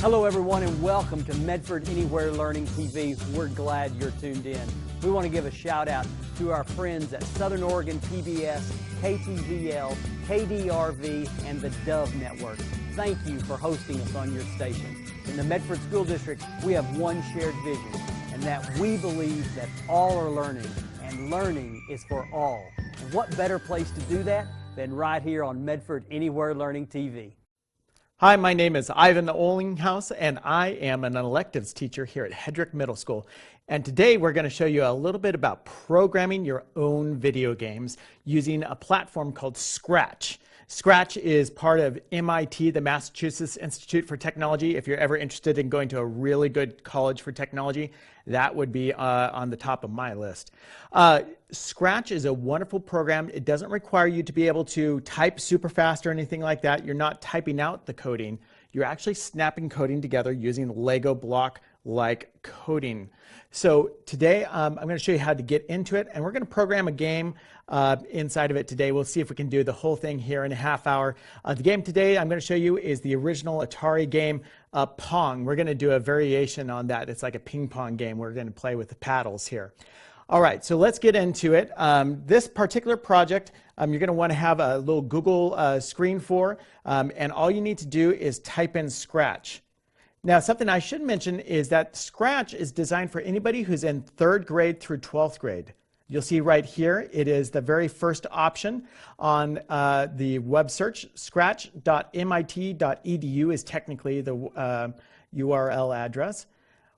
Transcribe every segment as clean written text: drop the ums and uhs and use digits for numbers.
Hello everyone and welcome to Medford Anywhere Learning TV. We're glad you're tuned in. We want to give a shout out to our friends at Southern Oregon PBS, KTVL, KDRV, and the Dove Network. Thank you for hosting us on your station. In the Medford School District, we have one shared vision, and that we believe that all are learning, and learning is for all. And what better place to do that than right here on Medford Anywhere Learning TV. Hi, my name is Ivan Ollinghouse, and I am an electives teacher here at Hedrick Middle School. And today we're going to show you a little bit about programming your own video games using a platform called Scratch. Scratch is part of MIT, the Massachusetts Institute for Technology. If you're ever interested in going to a really good college for technology, that would be on the top of my list. Scratch is a wonderful program. It doesn't require you to be able to type super fast or anything like that. You're not typing out the coding. You're actually snapping coding together using Lego block-like coding. So today I'm going to show you how to get into it, and we're going to program a game inside of it today. We'll see if we can do the whole thing here in a half hour. The game today I'm going to show you is the original Atari game Pong. We're going to do a variation on that. It's like a ping pong game. We're going to play with the paddles here. All right, so let's get into it. This particular project you're going to want to have a little Google screen for, and all you need to do is type in Scratch. Now, something I should mention is that Scratch is designed for anybody who's in 3rd grade through 12th grade. You'll see right here, it is the very first option on the web search. Scratch.mit.edu is technically the URL address.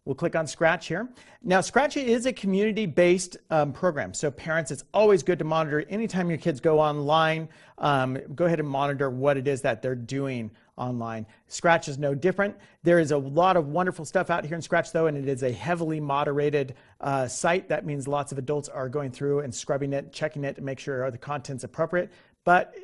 We'll click on Scratch here. Now, Scratch is a community-based program, so parents, it's always good to monitor. Anytime your kids go online, go ahead and monitor what it is that they're doing online. Scratch is no different. There is a lot of wonderful stuff out here in Scratch, though, and it is a heavily moderated site. That means lots of adults are going through and scrubbing it, checking it to make sure the content's appropriate, but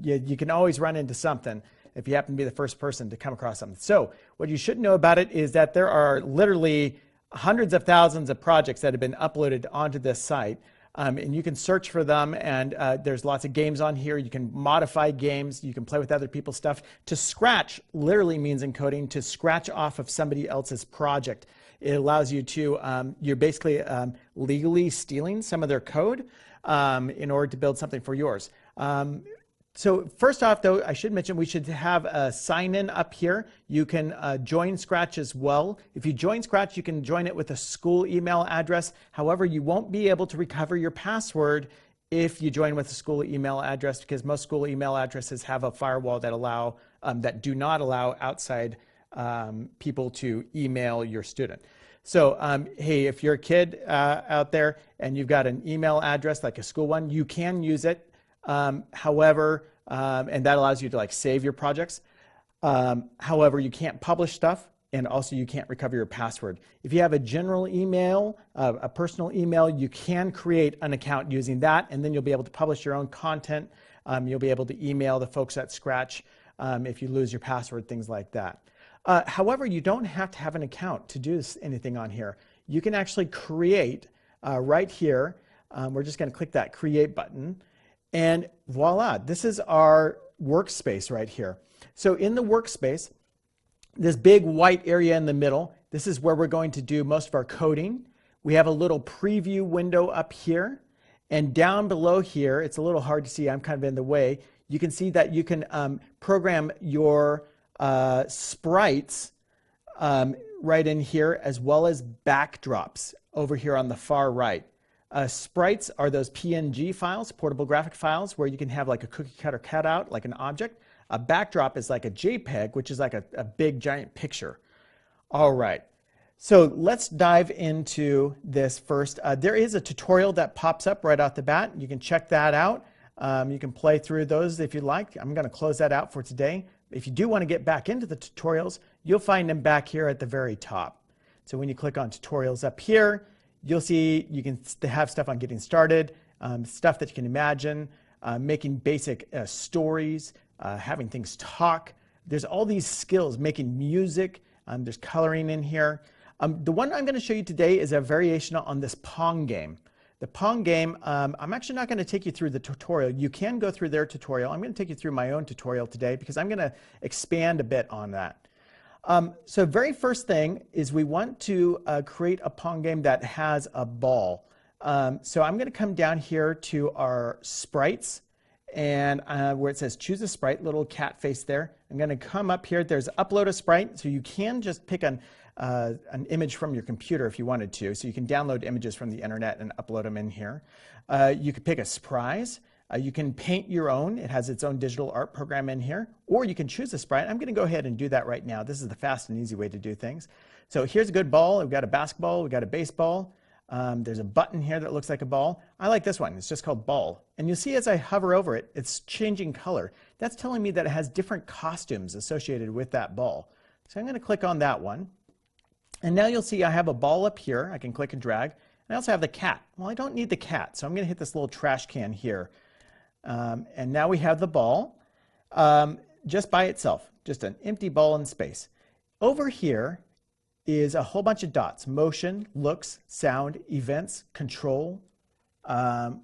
you can always run into something if you happen to be the first person to come across something. So what you should know about it is that there are literally hundreds of thousands of projects that have been uploaded onto this site. And you can search for them, and there's lots of games on here. You can modify games. You can play with other people's stuff. To scratch literally means in coding to scratch off of somebody else's project. It allows you to, you're basically legally stealing some of their code in order to build something for yours. So first off, though, I should mention we should have a sign-in up here. You can join Scratch as well. If you join Scratch, you can join it with a school email address. However, you won't be able to recover your password if you join with a school email address, because most school email addresses have a firewall that that do not allow outside people to email your student. So, hey, if you're a kid out there and you've got an email address like a school one, you can use it. However, and that allows you to save your projects. However, you can't publish stuff, and also you can't recover your password. If you have a general email, a personal email, you can create an account using that, and then you'll be able to publish your own content. You'll be able to email the folks at Scratch if you lose your password, things like that. However, you don't have to have an account to do anything on here. You can actually create right here. We're just going to click that Create button. And voila, this is our workspace right here. So in the workspace, this big white area in the middle, this is where we're going to do most of our coding. We have a little preview window up here. And down below here, it's a little hard to see, I'm kind of in the way, you can see that you can program your sprites right in here, as well as backdrops over here on the far right. Sprites are those PNG files, portable graphic files, where you can have like a cookie cutter cutout, like an object. A backdrop is like a JPEG, which is like a big giant picture. All right, so let's dive into this first. There is a tutorial that pops up right off the bat. You can check that out. You can play through those if you like. I'm going to close that out for today. If you do want to get back into the tutorials, you'll find them back here at the very top. So when you click on tutorials up here, you'll see you can have stuff on getting started, stuff that you can imagine, making basic stories, having things talk. There's all these skills, making music. There's coloring in here. The one I'm going to show you today is a variation on this Pong game. The Pong game, I'm actually not going to take you through the tutorial. You can go through their tutorial. I'm going to take you through my own tutorial today because I'm going to expand a bit on that. So very first thing is we want to create a Pong game that has a ball. So I'm going to come down here to our sprites, and where it says choose a sprite, little cat face there. I'm going to come up here. There's upload a sprite, so you can just pick an image from your computer if you wanted to. So you can download images from the internet and upload them in here. You could pick a surprise. You can paint your own. It has its own digital art program in here. Or you can choose a sprite. I'm going to go ahead and do that right now. This is the fast and easy way to do things. So here's a good ball. We've got a basketball. We've got a baseball. There's a button here that looks like a ball. I like this one. It's just called ball. And you'll see as I hover over it, it's changing color. That's telling me that it has different costumes associated with that ball. So I'm going to click on that one. And now you'll see I have a ball up here. I can click and drag. I also have the cat. Well, I don't need the cat, so I'm going to hit this little trash can here. And now we have the ball just by itself, just an empty ball in space. Over here is a whole bunch of dots: motion, looks, sound, events, control.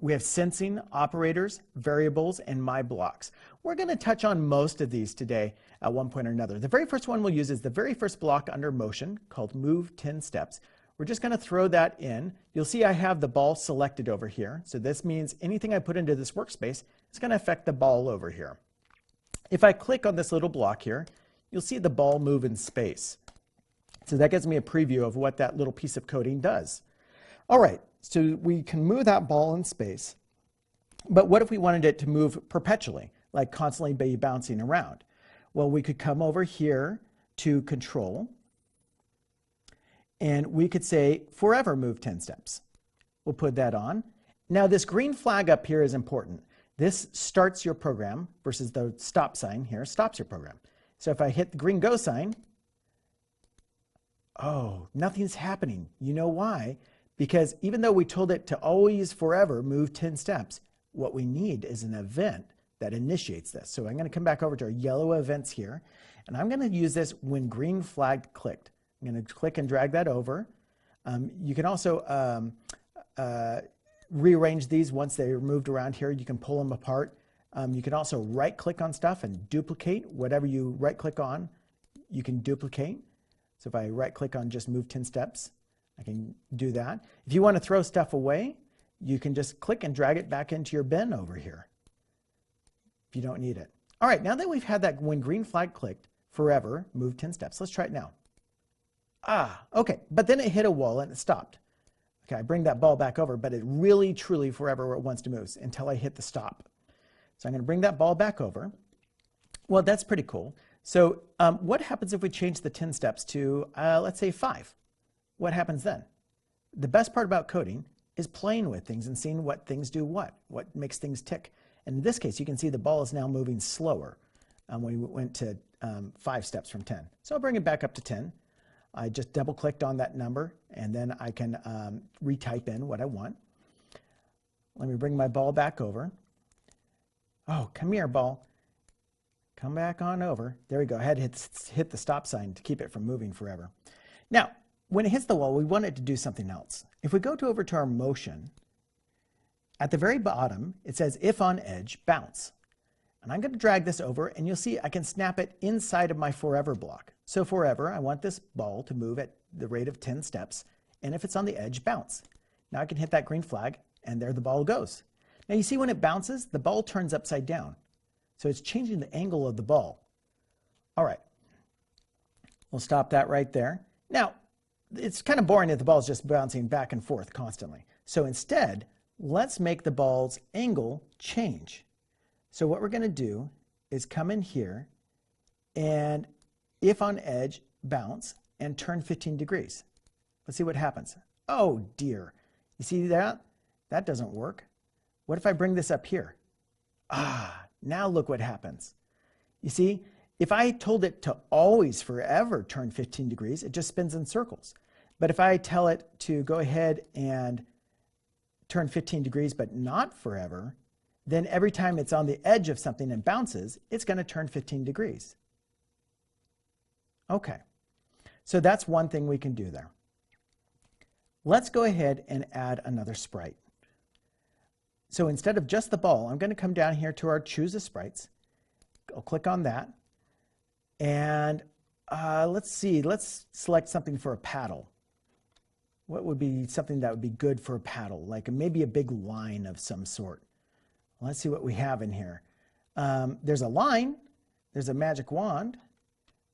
We have sensing, operators, variables, and my blocks. We're going to touch on most of these today at one point or another. The very first one we'll use is the very first block under motion, called move 10 steps. We're just going to throw that in. You'll see I have the ball selected over here. So this means anything I put into this workspace is going to affect the ball over here. If I click on this little block here, you'll see the ball move in space. So that gives me a preview of what that little piece of coding does. All right, so we can move that ball in space. But what if we wanted it to move perpetually, like constantly be bouncing around? Well, we could come over here to control, and we could say forever move 10 steps. We'll put that on. Now this green flag up here is important. This starts your program versus the stop sign here stops your program. So if I hit the green go sign, oh, nothing's happening. You know why? Because even though we told it to always forever move 10 steps, what we need is an event that initiates this. So I'm going to come back over to our yellow events here, and I'm going to use this when green flag clicked. I'm going to click and drag that over. You can also rearrange these once they're moved around here. You can pull them apart. You can also right click on stuff and duplicate. Whatever you right click on, you can duplicate. So if I right click on just move 10 steps, I can do that. If you want to throw stuff away, you can just click and drag it back into your bin over here if you don't need it. All right, now that we've had that when green flag clicked, forever move 10 steps. Let's try it now. Ah, okay, but then it hit a wall and it stopped. Okay, I bring that ball back over, but it really, truly forever wants to move until I hit the stop. So I'm going to bring that ball back over. Well, that's pretty cool. So what happens if we change the 10 steps to, let's say 5? What happens then? The best part about coding is playing with things and seeing what things do what makes things tick. And in this case, you can see the ball is now moving slower when we went to 5 steps from 10. So I'll bring it back up to 10. I just double clicked on that number, and then I can retype in what I want. Let me bring my ball back over. Oh, come here, ball. Come back on over. There we go. I had to hit the stop sign to keep it from moving forever. Now, when it hits the wall, we want it to do something else. If we go over to our motion, at the very bottom, it says if on edge, bounce. And I'm going to drag this over, and you'll see I can snap it inside of my forever block. So forever, I want this ball to move at the rate of 10 steps, and if it's on the edge, bounce. Now I can hit that green flag, and there the ball goes. Now you see when it bounces, the ball turns upside down. So it's changing the angle of the ball. All right, we'll stop that right there. Now, it's kind of boring if the ball's just bouncing back and forth constantly. So instead, let's make the ball's angle change. So what we're going to do is come in here and if on edge, bounce and turn 15 degrees. Let's see what happens. Oh dear. You see that? That doesn't work. What if I bring this up here? Ah, now look what happens. You see, if I told it to always forever turn 15 degrees, it just spins in circles. But if I tell it to go ahead and turn 15 degrees but not forever, then every time it's on the edge of something and bounces, it's going to turn 15 degrees. Okay, so that's one thing we can do there. Let's go ahead and add another sprite. So instead of just the ball, I'm going to come down here to our Choose a Sprites. I'll click on that. And let's see, let's select something for a paddle. What would be something that would be good for a paddle? Like maybe a big line of some sort. Let's see what we have in here. There's a line, there's a magic wand.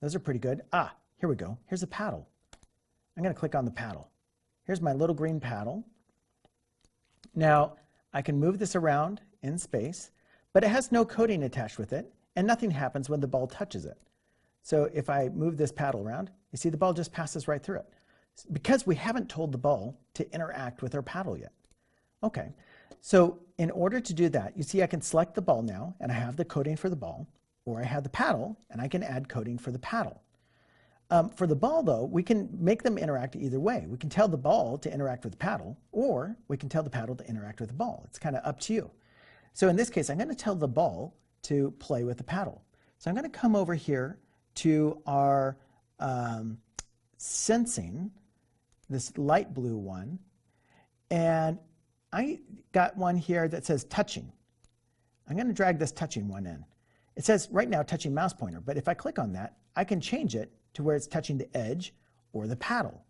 Those are pretty good. Here we go. Here's a paddle. I'm going to click on the paddle. Here's my little green paddle. Now, I can move this around in space, but it has no coating attached with it, and nothing happens when the ball touches it. So if I move this paddle around, you see the ball just passes right through it, because we haven't told the ball to interact with our paddle yet. Okay, so in order to do that, you see I can select the ball now, and I have the coating for the ball, or I have the paddle, and I can add coating for the paddle. For the ball, though, we can make them interact either way. We can tell the ball to interact with the paddle, or we can tell the paddle to interact with the ball. It's kind of up to you. So in this case, I'm going to tell the ball to play with the paddle. So I'm going to come over here to our sensing, this light blue one, and I got one here that says touching. I'm going to drag this touching one in. It says right now touching mouse pointer, but if I click on that, I can change it to where it's touching the edge or the paddle.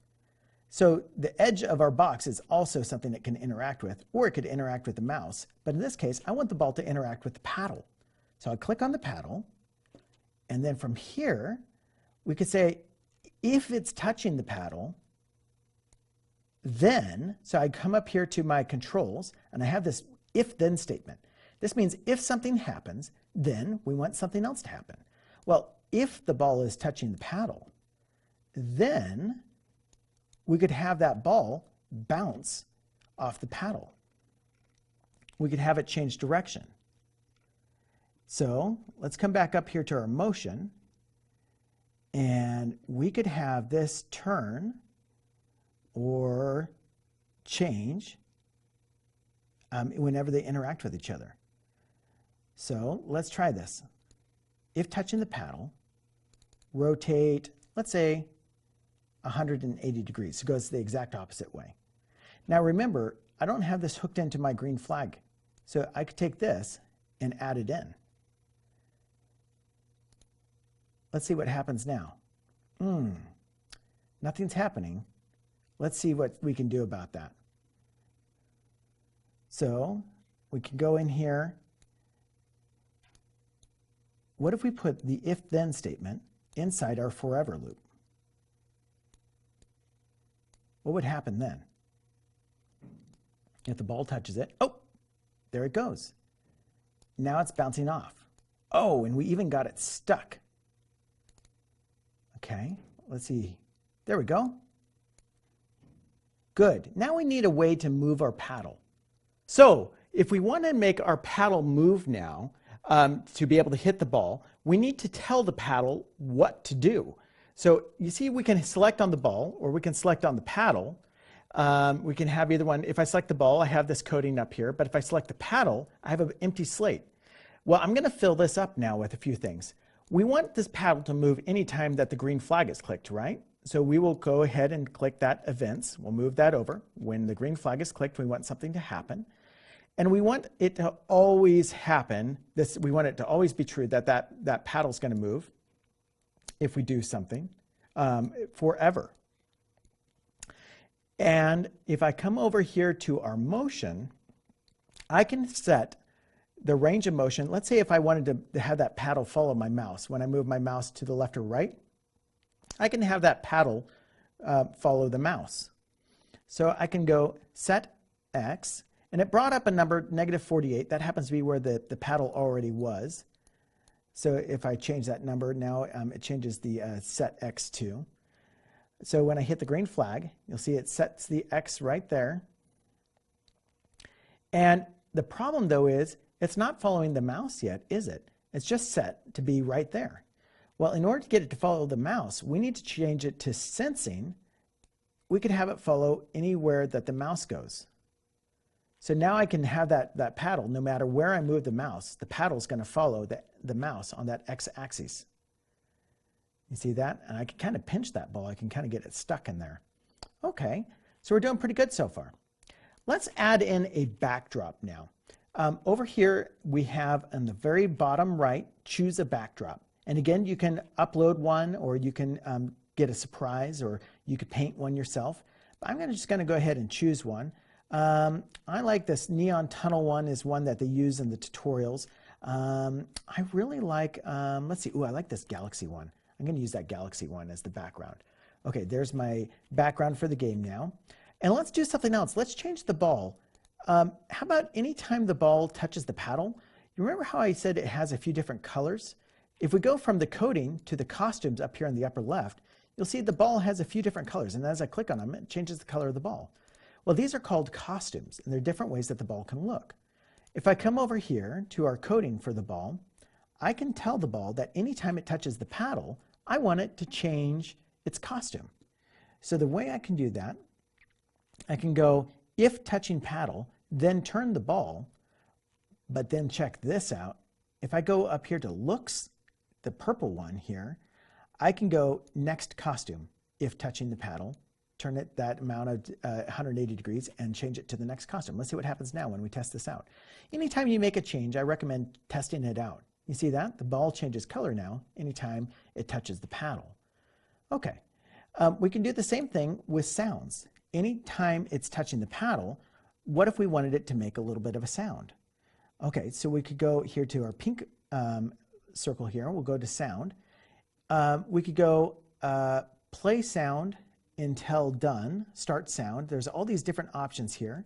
So the edge of our box is also something it can interact with, or it could interact with the mouse. But in this case, I want the ball to interact with the paddle. So I click on the paddle, and then from here, we could say, if it's touching the paddle, then, so I come up here to my controls, and I have this if-then statement. This means if something happens, then we want something else to happen. Well, if the ball is touching the paddle, then we could have that ball bounce off the paddle. We could have it change direction. So let's come back up here to our motion, and we could have this turn or change whenever they interact with each other. So let's try this. If touching the paddle, rotate, let's say 180 degrees. So it goes the exact opposite way. Now remember, I don't have this hooked into my green flag. So I could take this and add it in. Let's see what happens now. Nothing's happening. Let's see what we can do about that. So we can go in here. What if we put the if-then statement inside our forever loop? What would happen then? If the ball touches it, oh, there it goes. Now it's bouncing off. Oh, and we even got it stuck. Okay, let's see. There we go. Good. Now we need a way to move our paddle. So if we want to make our paddle move now, to be able to hit the ball, we need to tell the paddle what to do. So you see, we can select on the ball, or we can select on the paddle. We can have either one. If I select the ball, I have this coating up here, but if I select the paddle, I have an empty slate. Well, I'm going to fill this up now with a few things. We want this paddle to move anytime that the green flag is clicked, right? So we will go ahead and click that events. We'll move that over. When the green flag is clicked, we want something to happen. And we want it to always happen. We want it to always be true that that paddle's going to move if we do something forever. And if I come over here to our motion, I can set the range of motion. Let's say if I wanted to have that paddle follow my mouse. When I move my mouse to the left or right, I can have that paddle follow the mouse. So I can go set X, and it brought up a number, -48. That happens to be where the paddle already was. So if I change that number, now it changes the set X to. So when I hit the green flag, you'll see it sets the X right there. And the problem, though, is it's not following the mouse yet, is it? It's just set to be right there. Well, in order to get it to follow the mouse, we need to change it to sensing. We could have it follow anywhere that the mouse goes. So now I can have that paddle, no matter where I move the mouse, the paddle is going to follow the mouse on that X-axis. You see that? And I can kind of pinch that ball. I can kind of get it stuck in there. Okay, so we're doing pretty good so far. Let's add in a backdrop now. Over here, we have on the very bottom right, choose a backdrop. And again, you can upload one, or you can get a surprise, or you could paint one yourself. But I'm just going to go ahead and choose one. I like this neon tunnel one, is one that they use in the tutorials. I really like, let's see, I like this galaxy one. I'm going to use that galaxy one as the background. Okay, there's my background for the game now. And let's do something else. Let's change the ball. How about anytime the ball touches the paddle? You remember how I said it has a few different colors? If we go from the coding to the costumes up here in the upper left, you'll see the ball has a few different colors. And as I click on them, it changes the color of the ball. Well, these are called costumes, and there are different ways that the ball can look. If I come over here to our coding for the ball, I can tell the ball that anytime it touches the paddle, I want it to change its costume. So the way I can do that, I can go if touching paddle, then turn the ball, but then check this out. If I go up here to looks, the purple one here, I can go next costume if touching the paddle, turn it that amount of 180 degrees and change it to the next costume. Let's see what happens now when we test this out. Anytime you make a change, I recommend testing it out. You see that? The ball changes color now anytime it touches the paddle. Okay, we can do the same thing with sounds. Anytime it's touching the paddle, what if we wanted it to make a little bit of a sound? Okay, so we could go here to our pink circle here. We'll go to sound. We could go play sound until done, start sound. There's all these different options here.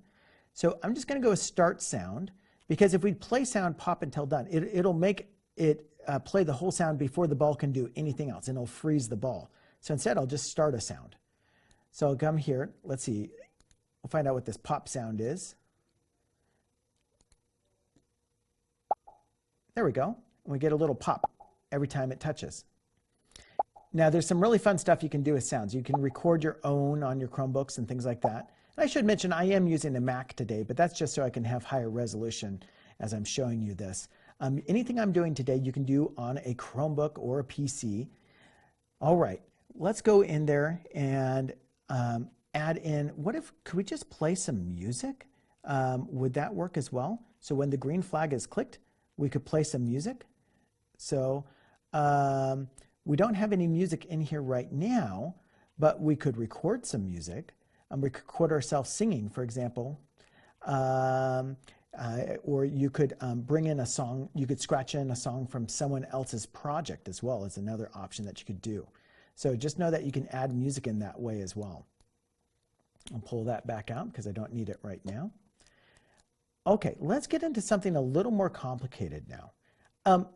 So I'm just going to go with start sound, because if we play sound pop until done, it'll make it play the whole sound before the ball can do anything else, and it'll freeze the ball. So instead, I'll just start a sound. So I'll come here. Let's see. We'll find out what this pop sound is. There we go. And we get a little pop every time it touches. Now, there's some really fun stuff you can do with sounds. You can record your own on your Chromebooks and things like that. And I should mention, I am using a Mac today, but that's just so I can have higher resolution as I'm showing you this. Anything I'm doing today, you can do on a Chromebook or a PC. All right, let's go in there and add in, could we just play some music? Would that work as well? So when the green flag is clicked, we could play some music. So we don't have any music in here right now, but we could record some music. We could record ourselves singing, for example. Or you could bring in a song. You could scratch in a song from someone else's project as well, as another option that you could do. So just know that you can add music in that way as well. I'll pull that back out because I don't need it right now. Okay, let's get into something a little more complicated now.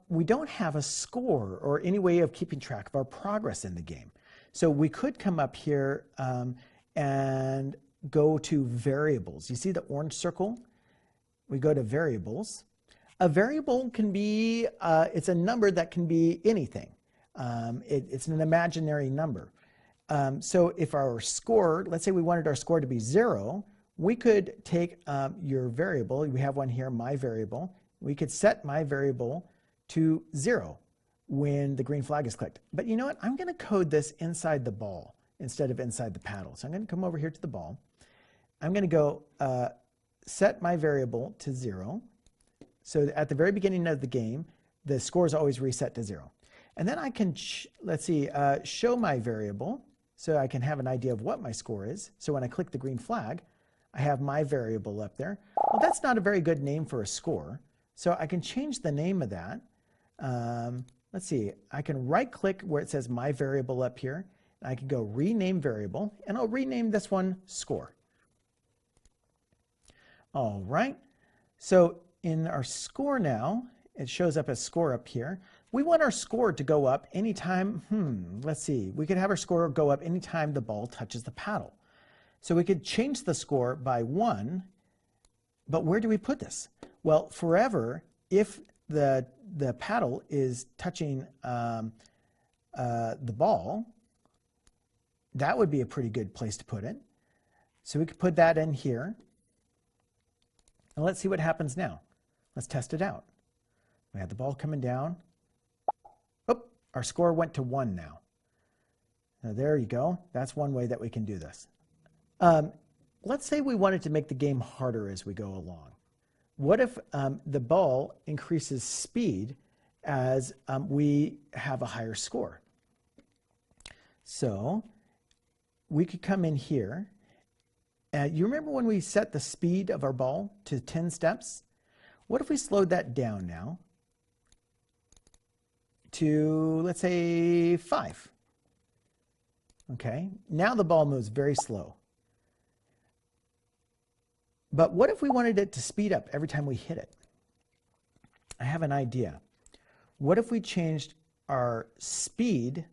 We don't have a score or any way of keeping track of our progress in the game. So we could come up here and go to variables. You see the orange circle? We go to variables. A variable can be, it's a number that can be anything. It's an imaginary number. So if our score, let's say we wanted our score to be 0, we could take your variable. We have one here, my variable. We could set my variable to 0 when the green flag is clicked. But you know what? I'm going to code this inside the ball instead of inside the paddle. So I'm going to come over here to the ball. I'm going to go set my variable to 0. So at the very beginning of the game, the score is always reset to 0. And then I can, let's see, show my variable so I can have an idea of what my score is. So when I click the green flag, I have my variable up there. Well, that's not a very good name for a score. So I can change the name of that. Let's see, I can right click where it says my variable up here. And I can go rename variable, and I'll rename this one score. All right, so in our score now, it shows up as score up here. We want our score to go up anytime, let's see, we could have our score go up anytime the ball touches the paddle. So we could change the score by 1, but where do we put this? Well, forever, if the paddle is touching the ball, that would be a pretty good place to put it. So we could put that in here. And let's see what happens now. Let's test it out. We had the ball coming down. Oh, our score went to 1 now. Now there you go. That's one way that we can do this. Let's say we wanted to make the game harder as we go along. What if the ball increases speed as we have a higher score. So we could come in here. You remember when we set the speed of our ball to 10 steps? What if we slowed that down now to, let's say, 5? Okay, now the ball moves very slow. But what if we wanted it to speed up every time we hit it? I have an idea. What if we changed our speed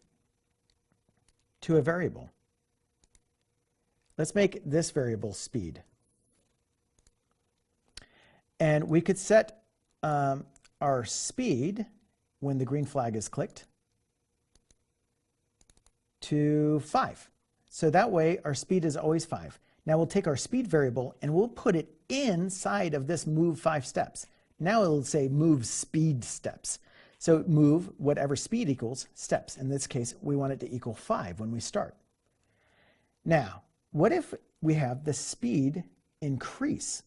to a variable? Let's make this variable speed. And we could set our speed when the green flag is clicked to 5. So that way our speed is always 5. Now we'll take our speed variable and we'll put it inside of this move 5 steps. Now it'll say move speed steps. So move whatever speed equals steps. In this case, we want it to equal 5 when we start. Now, what if we have the speed increase?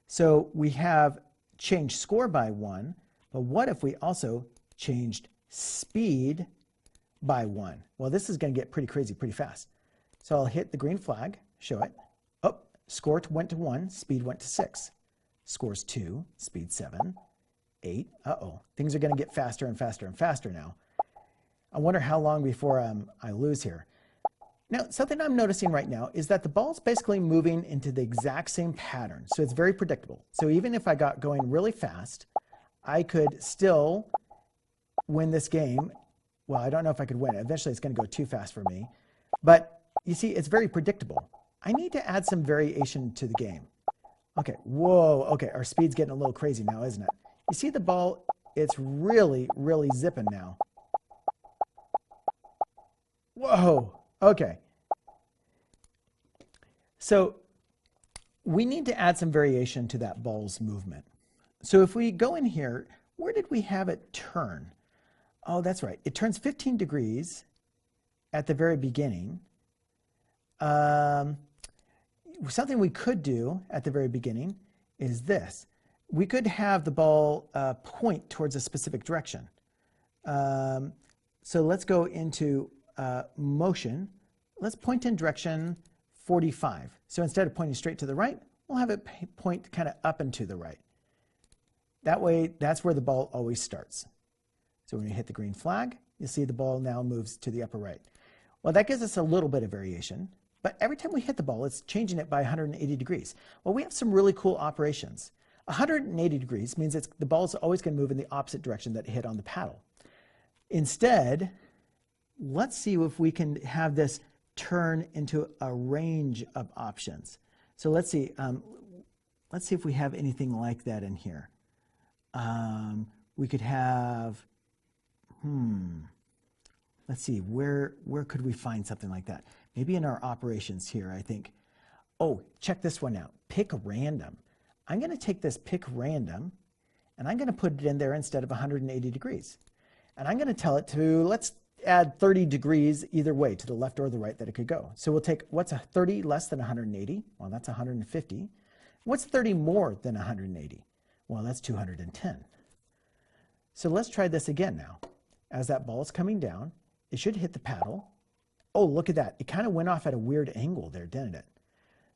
So we have changed score by 1, but what if we also changed speed by 1? Well, this is going to get pretty crazy pretty fast. So I'll hit the green flag, show it. Oh, score went to 1, speed went to 6. Score's 2, speed 7, 8. Uh-oh, things are going to get faster and faster and faster now. I wonder how long before I lose here. Now, something I'm noticing right now is that the ball's basically moving into the exact same pattern. So it's very predictable. So even if I got going really fast, I could still win this game. Well, I don't know if I could win it. Eventually, it's going to go too fast for me. But you see, it's very predictable. I need to add some variation to the game. Okay, whoa, okay, our speed's getting a little crazy now, isn't it? You see the ball, it's really, really zipping now. Whoa, okay. So we need to add some variation to that ball's movement. So if we go in here, where did we have it turn? Oh, that's right. It turns 15 degrees at the very beginning. Something we could do at the very beginning is this. We could have the ball point towards a specific direction. So let's go into motion. Let's point in direction 45. So instead of pointing straight to the right, we'll have it point kind of up and to the right. That way, that's where the ball always starts. So when you hit the green flag, you'll see the ball now moves to the upper right. Well, that gives us a little bit of variation, but every time we hit the ball, it's changing it by 180 degrees. Well, we have some really cool operations. 180 degrees means the ball is always going to move in the opposite direction that it hit on the paddle. Instead, let's see if we can have this turn into a range of options. So let's see if we have anything like that in here. We could have, let's see, where could we find something like that? Maybe in our operations here, I think. Oh, check this one out. Pick random. I'm going to take this pick random, and I'm going to put it in there instead of 180 degrees. And I'm going to tell it to, let's add 30 degrees either way, to the left or the right that it could go. So we'll take, what's a 30 less than 180? Well, that's 150. What's 30 more than 180? Well, that's 210. So let's try this again now. As that ball is coming down, it should hit the paddle. Oh, look at that. It kind of went off at a weird angle there, didn't it?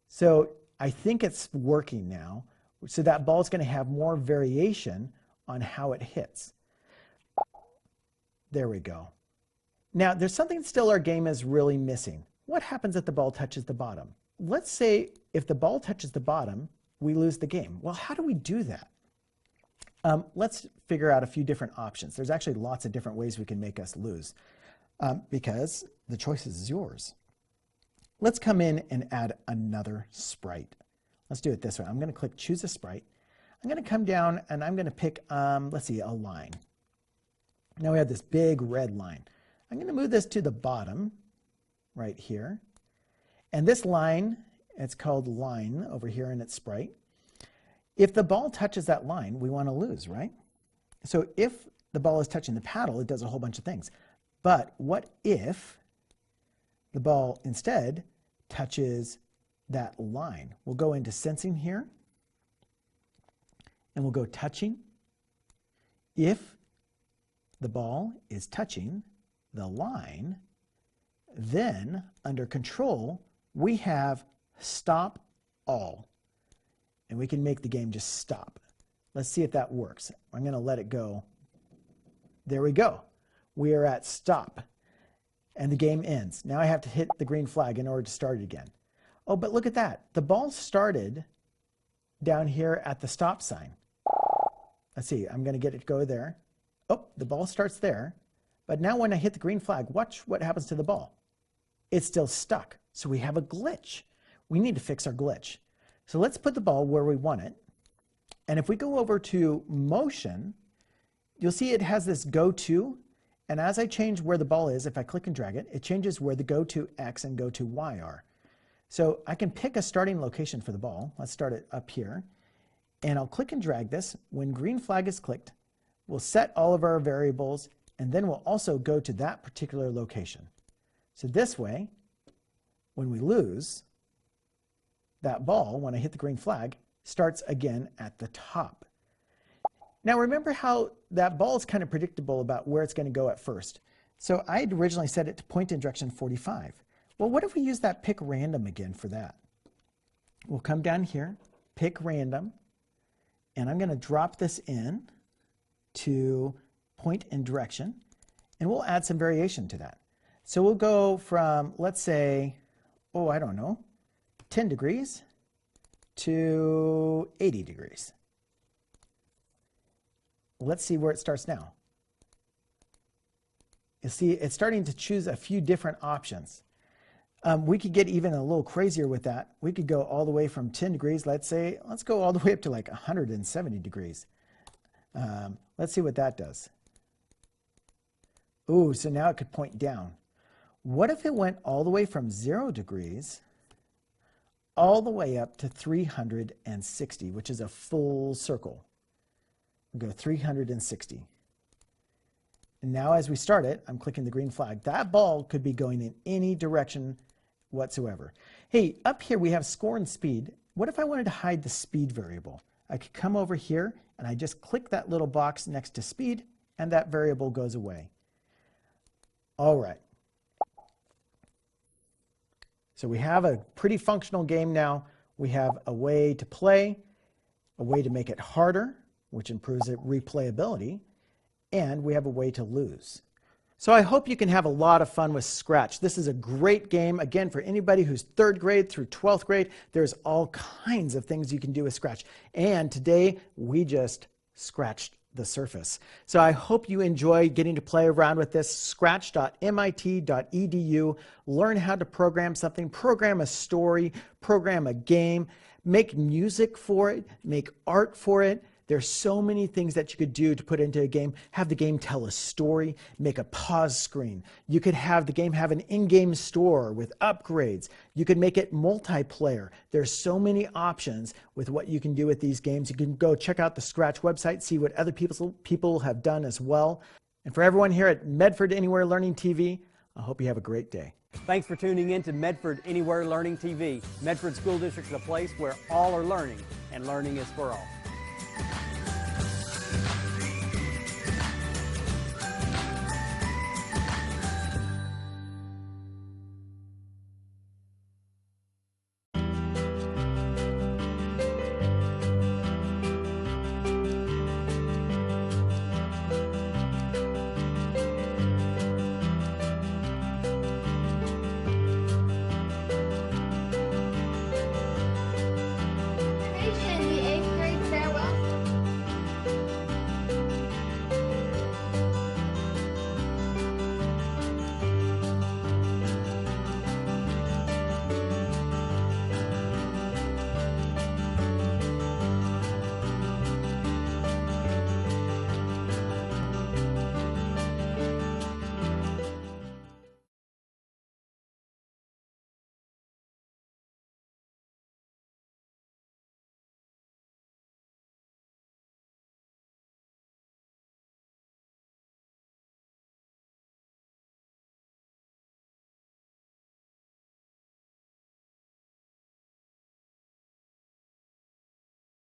So I think it's working now. So that ball is going to have more variation on how it hits. There we go. Now, there's something still our game is really missing. What happens if the ball touches the bottom? Let's say if the ball touches the bottom, we lose the game. Well, how do we do that? Let's figure out a few different options. There's actually lots of different ways we can make us lose because the choice is yours. Let's come in and add another sprite. Let's do it this way. I'm going to click Choose a Sprite. I'm going to come down and I'm going to pick, let's see, a line. Now we have this big red line. I'm going to move this to the bottom right here. And this line, it's called line over here in its sprite. If the ball touches that line, we want to lose, right? So if the ball is touching the paddle, it does a whole bunch of things. But what if the ball instead touches that line? We'll go into sensing here, and we'll go touching. If the ball is touching the line. Then under control, we have stop all. And we can make the game just stop. Let's see if that works. I'm going to let it go. There we go. We are at stop. And the game ends. Now I have to hit the green flag in order to start it again. Oh, but look at that. The ball started down here at the stop sign. Let's see. I'm going to get it to go there. Oh, the ball starts there. But now when I hit the green flag, watch what happens to the ball. It's still stuck. So we have a glitch. We need to fix our glitch. So let's put the ball where we want it. And if we go over to motion, you'll see it has this go to. And as I change where the ball is, if I click and drag it, it changes where the go to X and go to Y are. So I can pick a starting location for the ball. Let's start it up here. And I'll click and drag this. When green flag is clicked, we'll set all of our variables, and then we'll also go to that particular location. So this way, when we lose, that ball, when I hit the green flag, starts again at the top. Now remember how that ball is kind of predictable about where it's going to go at first. So I had originally set it to point in direction 45. Well, what if we use that pick random again for that? We'll come down here, pick random, and I'm going to drop this in to point in direction, and we'll add some variation to that. So we'll go from, let's say, oh, I don't know, 10 degrees to 80 degrees. Let's see where it starts now. You see, it's starting to choose a few different options. We could get even a little crazier with that. We could go all the way from 10 degrees, let's go all the way up to like 170 degrees. Let's see what that does. Ooh, so now it could point down. What if it went all the way from 0 degrees all the way up to 360, which is a full circle? We'll go 360. And now as we start it, I'm clicking the green flag. That ball could be going in any direction whatsoever. Hey, up here we have score and speed. What if I wanted to hide the speed variable? I could come over here and I just click that little box next to speed, and that variable goes away. All right. So we have a pretty functional game now. We have a way to play, a way to make it harder, which improves its replayability, and we have a way to lose. So I hope you can have a lot of fun with Scratch. This is a great game. Again, for anybody who's 3rd grade through 12th grade, there's all kinds of things you can do with Scratch. And today, we just scratched the surface. So I hope you enjoy getting to play around with this. Scratch.mit.edu. Learn how to program something, program a story, program a game, make music for it, make art for it. There's so many things that you could do to put into a game. Have the game tell a story, make a pause screen. You could have the game have an in-game store with upgrades. You could make it multiplayer. There's so many options with what you can do with these games. You can go check out the Scratch website, see what other people have done as well. And for everyone here at Medford Anywhere Learning TV, I hope you have a great day. Thanks for tuning in to Medford Anywhere Learning TV. Medford School District is a place where all are learning, and learning is for all.